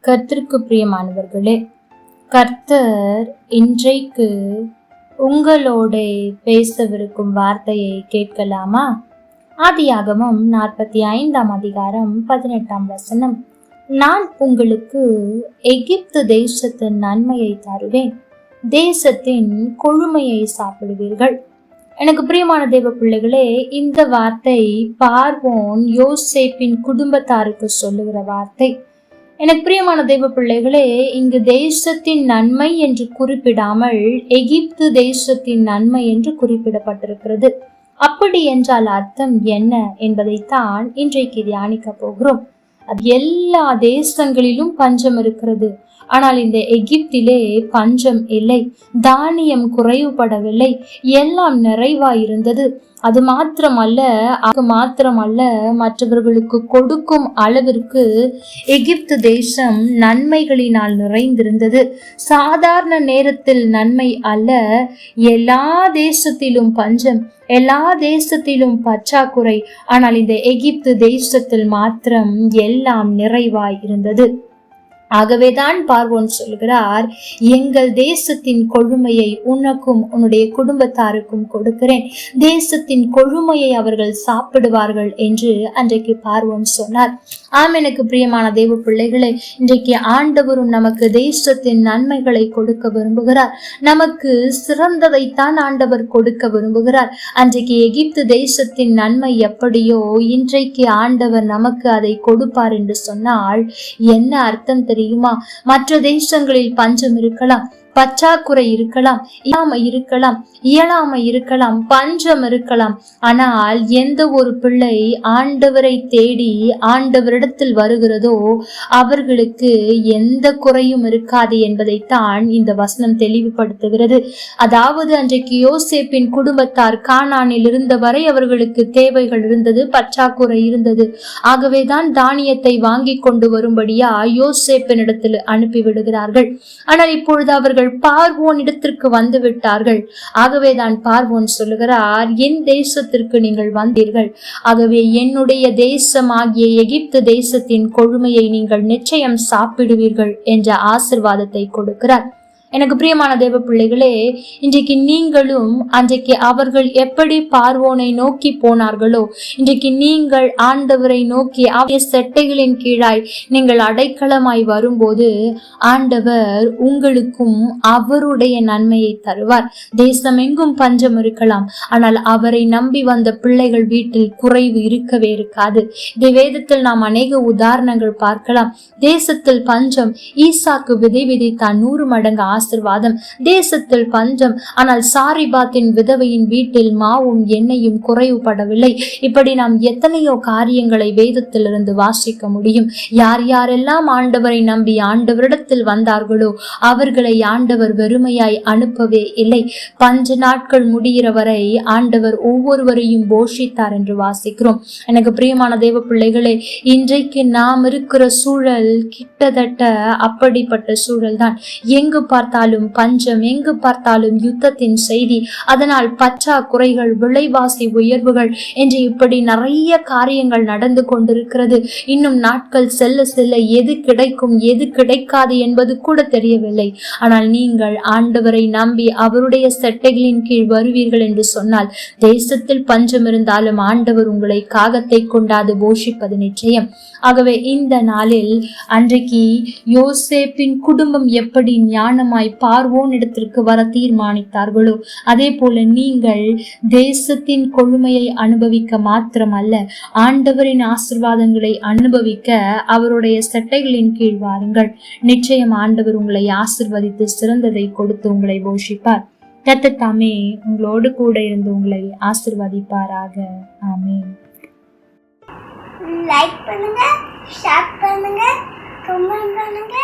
கர்த்தருக்கு பிரியமானவர்களே, கர்த்தர் இன்றைக்கு உங்களோட பேசவிருக்கும் வார்த்தையை கேட்கலாமா? ஆதியாகமம் 45 அதிகாரம் 18 வசனம். நான் உங்களுக்கு எகிப்து தேசத்தின் நன்மையை தருவேன், தேசத்தின் கொழுமையை சாப்பிடுவீர்கள். எனக்கு பிரியமான தேவ பிள்ளைகளே, இந்த வார்த்தை பார்வோன் யோசேப்பின் குடும்பத்தாருக்கு சொல்லுகிற வார்த்தை. எனக்கு பிரியமான தேவ பிள்ளைகளே, இங்கு தேசத்தின் நன்மை என்று குறிப்பிடாமல் எகிப்து தேசத்தின் நன்மை என்று குறிப்பிடப்பட்டிருக்கிறது. அப்படி என்றால் அர்த்தம் என்ன என்பதைத்தான் இன்றைக்கு தியானிக்க போகிறோம். அது எல்லா தேசங்களிலும் பஞ்சம் இருக்கிறது, ஆனால் இந்த எகிப்திலே பஞ்சம் இல்லை, தானியம் குறைவுபடவில்லை, எல்லாம் நிறைவாயிருந்தது. அது மாத்திரமல்ல மற்றவர்களுக்கு கொடுக்கும் அளவிற்கு எகிப்து தேசம் நன்மைகளினால் நிறைந்திருந்தது. சாதாரண நேரத்தில் நன்மை அல்ல, எல்லா தேசத்திலும் பஞ்சம், எல்லா தேசத்திலும் பற்றாக்குறை, ஆனால் இந்த எகிப்து தேசத்தில் மாத்திரம் எல்லாம் நிறைவாய் இருந்தது. ஆகவேதான் பார்வோன் சொல்கிறார், எங்கள் தேசத்தின் கொழுமையை உனக்கும் உன்னுடைய குடும்பத்தாருக்கும் கொடுக்கிறேன், தேசத்தின் கொழுமையை அவர்கள் சாப்பிடுவார்கள் என்று அன்றைக்கு பார்வோன் சொன்னார். எனக்கு பிரியமான தேவ பிள்ளைகளை, இன்றைக்கு ஆண்டவரும் நமக்கு தேசத்தின் நன்மைகளை கொடுக்க விரும்புகிறார். நமக்கு சிறந்ததைத்தான் ஆண்டவர் கொடுக்க விரும்புகிறார். அன்றைக்கு எகிப்து தேசத்தின் நன்மை எப்படியோ இன்றைக்கு ஆண்டவர் நமக்கு அதை கொடுப்பார் என்று சொன்னால் என்ன அர்த்தம் தெரியுமா? மற்ற தேசங்களில் பஞ்சம் இருக்கலாம், பற்றாக்குறை இருக்கலாம், இயலாமை இருக்கலாம், பஞ்சம் இருக்கலாம். ஆனால் எந்த ஒரு பிள்ளை ஆண்டவரை தேடி ஆண்டவரிடத்தில் வருகிறதோ அவர்களுக்கு எந்த குறையும் இருக்காது என்பதைத்தான் இந்த வசனம் தெளிவுபடுத்துகிறது. அதாவது அன்றைக்கு யோசேப்பின் குடும்பத்தார் கானானில் இருந்த வரை அவர்களுக்கு தேவைகள் இருந்தது, பற்றாக்குறை இருந்தது. ஆகவேதான் தானியத்தை வாங்கி கொண்டு வரும்படியா யோசேப்பின் இடத்தில் அனுப்பிவிடுகிறார்கள். ஆனால் இப்பொழுது அவர்கள் பார்வோன் இடத்திற்கு வந்து விட்டார்கள். ஆகவேதான் பார்வோன் சொல்லுகிறார், என் தேசத்திற்கு நீங்கள் வந்தீர்கள், ஆகவே என்னுடைய தேசமாகிய எகிப்து தேசத்தின் கொழுமையை நீங்கள் நிச்சயம் சாப்பிடுவீர்கள் என்ற ஆசீர்வாதத்தை கொடுக்கிறார். எனக்கு பிரியமான தேவ பிள்ளைகளே, இன்றைக்கு நீங்களும் அன்றைக்கு அவர்கள் எப்படி பார்வோனை நோக்கி போனார்களோ, இன்றைக்கு நீங்கள் ஆண்டவரை நோக்கி அவருடைய செட்டைகளின் கீழாய் நீங்கள் அடைக்கலமாய் வரும்போது ஆண்டவர் உங்களுக்கும் அவருடைய நன்மையை தருவார். தேசம் எங்கும் பஞ்சம் இருக்கலாம், ஆனால் அவரை நம்பி வந்த பிள்ளைகள் வீட்டில் குறைவு இருக்கவே இருக்காது. இதை வேதத்தில் நாம் அநேக உதாரணங்கள் பார்க்கலாம். தேசத்தில் பஞ்சம், ஈசாக்கு விதை விதைத்தான், 100 மடங்கு ஆசீர்வாதம். தேசத்தில் பஞ்சம், ஆனால் சாரிபாத்தின் விதவையின் வீட்டில் மாவும் எண்ணெயும் குறைவுபடவில்லை. இப்படி நாம் எத்தனையோ காரியங்களை வேதத்திலிருந்து வாசிக்க முடியும். யார் யாரெல்லாம் ஆண்டவரை நம்பி ஆண்டவரிடத்தில் வந்தார்களோ அவர்களை ஆண்டவர் வெறுமையாய் அனுப்பவே இல்லை. பஞ்ச நாட்கள் முடிகிற வரை ஆண்டவர் ஒவ்வொருவரையும் போஷித்தார் என்று வாசிக்கிறோம். எனக்கு பிரியமான தேவ பிள்ளைகளே, இன்றைக்கு நாம் இருக்கிற சூழல் கிட்டத்தட்ட அப்படிப்பட்ட சூழல் தான். எங்கு பார்த்தாலும் பஞ்சம், எங்கு பார்த்தாலும் யுத்தத்தின் செய்தி, அதனால் பற்றாக்குறைகள், விலைவாசி உயர்வுகள் என்று இப்படி நிறைய காரியங்கள் நடந்து கொண்டிருக்கிறது. இன்னும் நாட்கள் செல்ல செல்ல எது கிடைக்கும் எது கிடைக்காது என்பது கூட தெரியவில்லை. ஆனால் நீங்கள் ஆண்டவரை நம்பி அவருடைய செட்டைகளின் கீழ் வருவீர்கள் என்று சொன்னால் தேசத்தில் பஞ்சம் இருந்தாலும் ஆண்டவர் உங்களை காகத்தை கொண்டாது போஷிப்பது நிச்சயம். ஆகவே இந்த நாளில் அன்றைக்கு யோசேப்பின் குடும்பம் எப்படி ஞானமாய் பார்வோன் இடத்திற்கு வர தீர்மானித்தார்களோ அதே போல நீங்கள் தேசத்தின் கொழுமையை அனுபவிக்க மாத்திரமல்ல, ஆண்டவரின் ஆசீர்வாதங்களை அனுபவிக்க அவருடைய செட்டைகளின் கீழ் வாருங்கள். நிச்சயம் ஆண்டவர் உங்களை ஆசீர்வதித்து சிறந்ததை கொடுத்து உங்களை போஷிப்பார். கர்த்தர் தாமே உங்களோடு கூட இருந்து உங்களை ஆசீர்வதிப்பாராக. ஆமென். லைக் பண்ணுங்க, ஷேர் பண்ணுங்க, கமெண்ட் பண்ணுங்க.